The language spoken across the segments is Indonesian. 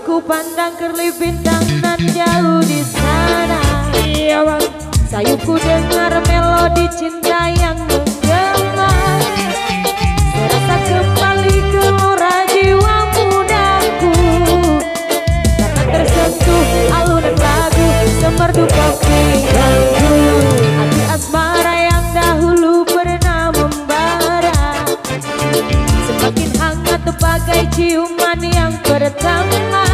Aku pandang kerlip bintang nan jauh di sana. Iya bang. Sayupku dengar melodi cinta yang menggema. Serasa kembali gelora jiwa mudaku, karena tersentuh alunan lagu semerdu kopi lagu. Hati asmara yang dahulu pernah membara semakin hangat bagai ciuman yang pertama.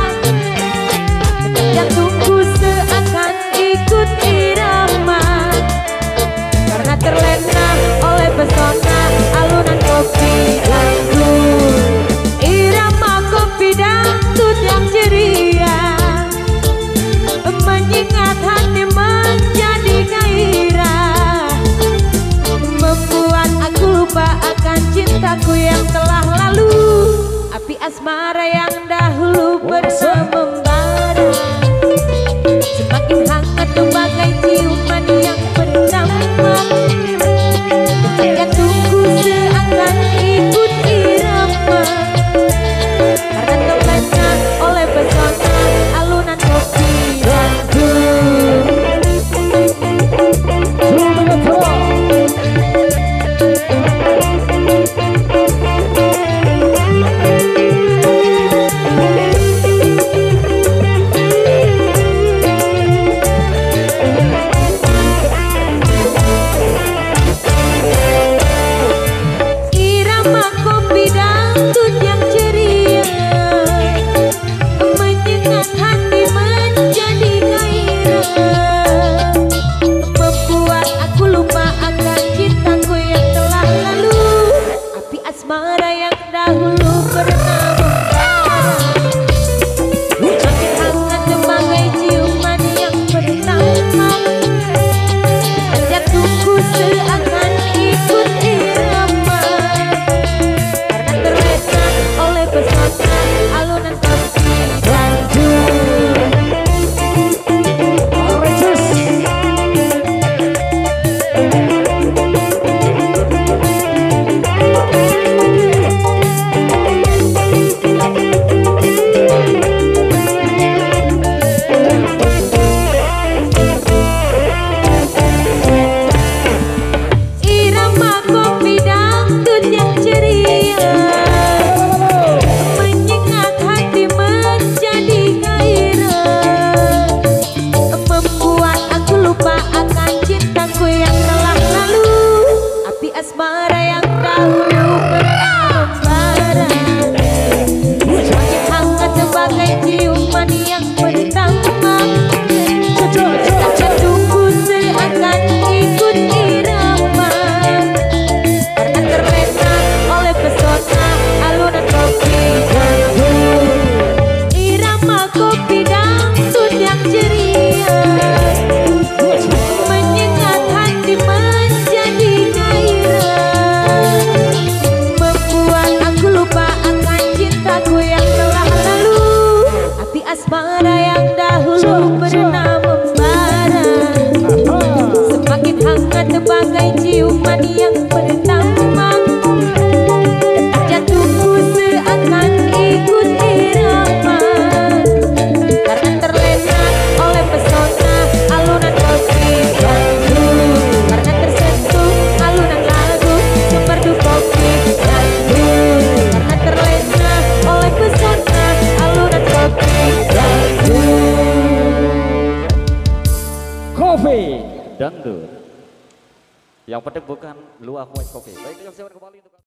Jantungku seakan ikut irama, karena terlena oleh pesona alunan kopi lagu. Irama kopi dangdut yang ceria menyengat hati menjadi gairah, membuat aku lupa akan cintaku yang telah lalu. Api asmara yang dahulu pernah membara semakin hangat bagai ciuman yang pertama. Jantungku seakan ikut irama, karena terlena oleh pesona alunan kopi lagu. Asmara yang dahulu pernah membara semakin hangat sebagai ciuman yang pertama. Jantungku seakan ikut irama, karena terlena oleh pesona alunan kopi lagu. Asmara yang dahulu pernah membara semakin hangat sebagai ciuman yang pertama. Jantungku seakan ikut irama, karena terlena oleh pesona alunan kopi lagu. Irama kopi dangdut yang ceria menyengat hati menjadi gairah, membuat aku lupa akan cintaku yang telah lalu. Api asmara yang dahulu pernah membara semakin hangat sebagai ciuman yang pertama. Jantungku seakan ikut irama, karena terlena oleh pesona alunan kopi lagu, karena tersentuh alunan lagu semerdu kopi lagu, karena terlena oleh pesona alunan kopi lagu. Kopi dangdut yang penting bukan lu aku kopi. Baik, kembali untuk